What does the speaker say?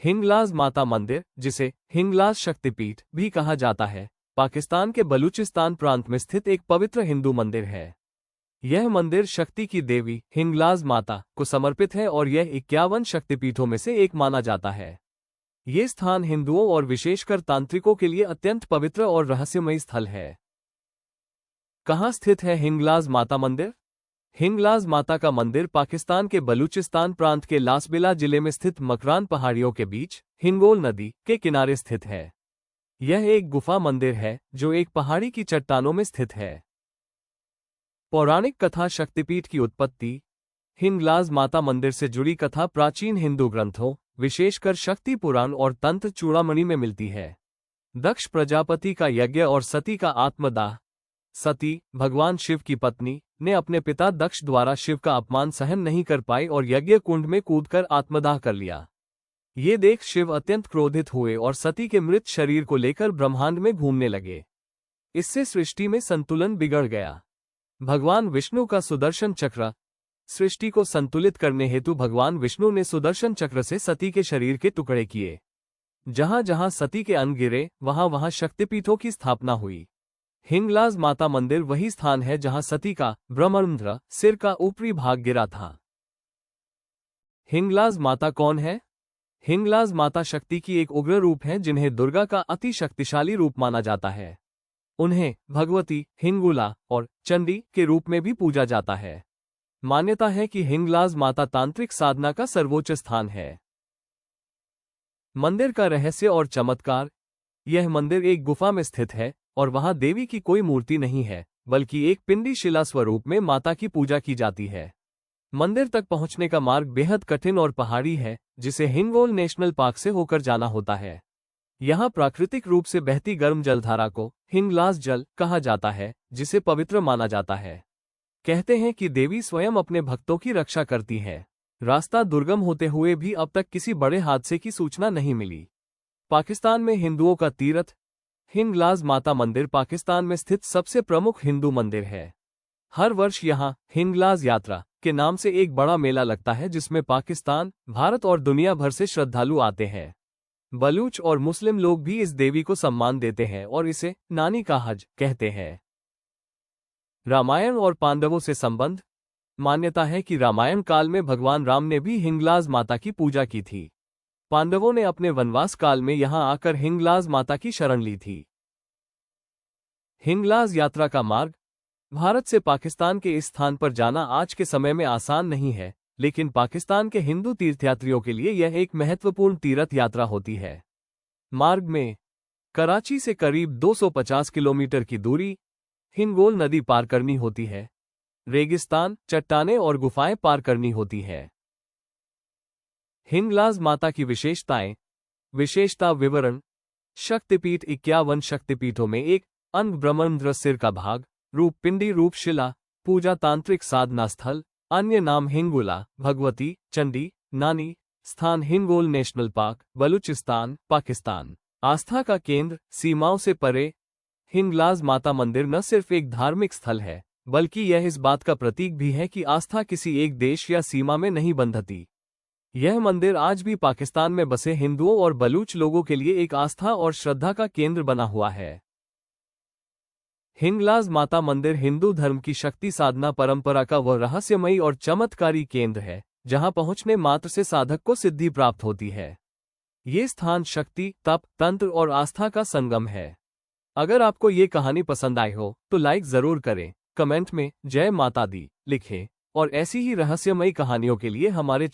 हिंगलाज माता मंदिर, जिसे हिंगलाज शक्तिपीठ भी कहा जाता है, पाकिस्तान के बलूचिस्तान प्रांत में स्थित एक पवित्र हिंदू मंदिर है। यह मंदिर शक्ति की देवी हिंगलाज माता को समर्पित है और यह 51 शक्तिपीठों में से एक माना जाता है। ये स्थान हिंदुओं और विशेषकर तांत्रिकों के लिए अत्यंत पवित्र और रहस्यमयी स्थल है। कहाँ स्थित है हिंगलाज माता मंदिर? हिंगलाज माता का मंदिर पाकिस्तान के बलूचिस्तान प्रांत के लासबिला जिले में स्थित मकरान पहाड़ियों के बीच हिंगोल नदी के किनारे स्थित है। यह एक गुफा मंदिर है जो एक पहाड़ी की चट्टानों में स्थित है। पौराणिक कथा शक्तिपीठ की उत्पत्ति। हिंगलाज माता मंदिर से जुड़ी कथा प्राचीन हिंदू ग्रंथों, विशेषकर शक्ति पुराण और तंत्र चूड़ामणि में मिलती है। दक्ष प्रजापति का यज्ञ और सती का आत्मदाह। सती, भगवान शिव की पत्नी, ने अपने पिता दक्ष द्वारा शिव का अपमान सहन नहीं कर पाई और यज्ञ कुंड में कूदकर आत्मदाह कर लिया। ये देख शिव अत्यंत क्रोधित हुए और सती के मृत शरीर को लेकर ब्रह्मांड में घूमने लगे। इससे सृष्टि में संतुलन बिगड़ गया। भगवान विष्णु का सुदर्शन चक्र। सृष्टि को संतुलित करने हेतु भगवान विष्णु ने सुदर्शन चक्र से सती के शरीर के टुकड़े किए। जहां जहां सती के अंग गिरे, वहां वहां शक्तिपीठों की स्थापना हुई। हिंगलाज माता मंदिर वही स्थान है जहां सती का ब्रह्मरंध्र, सिर का ऊपरी भाग गिरा था। हिंगलाज माता कौन है? हिंगलाज माता शक्ति की एक उग्र रूप है जिन्हें दुर्गा का अति शक्तिशाली रूप माना जाता है। उन्हें भगवती, हिंगुला और चंडी के रूप में भी पूजा जाता है। मान्यता है कि हिंगलाज माता तांत्रिक साधना का सर्वोच्च स्थान है। मंदिर का रहस्य और चमत्कार। यह मंदिर एक गुफा में स्थित है और वहां देवी की कोई मूर्ति नहीं है, बल्कि एक पिंडी शिला स्वरूप में माता की पूजा की जाती है। मंदिर तक पहुंचने का मार्ग बेहद कठिन और पहाड़ी है, जिसे हिंगोल नेशनल पार्क से होकर जाना होता है। यहाँ प्राकृतिक रूप से बहती गर्म जलधारा को हिंगलाज जल कहा जाता है, जिसे पवित्र माना जाता है। कहते हैं कि देवी स्वयं अपने भक्तों की रक्षा करती है। रास्ता दुर्गम होते हुए भी अब तक किसी बड़े हादसे की सूचना नहीं मिली। पाकिस्तान में हिंदुओं का तीर्थ। हिंगलाज माता मंदिर पाकिस्तान में स्थित सबसे प्रमुख हिंदू मंदिर है। हर वर्ष यहाँ हिंगलाज यात्रा के नाम से एक बड़ा मेला लगता है, जिसमें पाकिस्तान, भारत और दुनिया भर से श्रद्धालु आते हैं। बलूच और मुस्लिम लोग भी इस देवी को सम्मान देते हैं और इसे नानी का हज कहते हैं। रामायण और पांडवों से संबंध। मान्यता है कि रामायण काल में भगवान राम ने भी हिंगलाज माता की पूजा की थी। पांडवों ने अपने वनवास काल में यहां आकर हिंगलाज माता की शरण ली थी। हिंगलाज यात्रा का मार्ग। भारत से पाकिस्तान के इस स्थान पर जाना आज के समय में आसान नहीं है, लेकिन पाकिस्तान के हिंदू तीर्थयात्रियों के लिए यह एक महत्वपूर्ण तीर्थ यात्रा होती है। मार्ग में कराची से करीब 250 किलोमीटर की दूरी हिंगोल नदी पार करनी होती है। रेगिस्तान, चट्टानें और गुफाएं पार करनी होती है। हिंगलाज माता की विशेषताएं। विशेषता विवरण। शक्तिपीठ 51 शक्तिपीठों में एक अंग ब्रह्मरंध्र, सिर का भाग, रूप पिंडी, रूप शिला, पूजा तांत्रिक साधना स्थल, अन्य नाम हिंगुला, भगवती, चंडी, नानी। स्थान हिंगोल नेशनल पार्क, बलूचिस्तान, पाकिस्तान। आस्था का केंद्र, सीमाओं से परे। हिंगलाज माता मंदिर न सिर्फ एक धार्मिक स्थल है, बल्कि यह इस बात का प्रतीक भी है कि आस्था किसी एक देश या सीमा में नहीं बंधती। यह मंदिर आज भी पाकिस्तान में बसे हिंदुओं और बलूच लोगों के लिए एक आस्था और श्रद्धा का केंद्र बना हुआ है। हिंगलाज माता मंदिर हिंदू धर्म की शक्ति साधना परंपरा का वह रहस्यमयी और चमत्कारी केंद्र है, जहां पहुंचने मात्र से साधक को सिद्धि प्राप्त होती है। ये स्थान शक्ति, तप, तंत्र और आस्था का संगम है। अगर आपको ये कहानी पसंद आई हो तो लाइक जरूर करें, कमेंट में जय माता दी लिखें और ऐसी ही रहस्यमयी कहानियों के लिए हमारे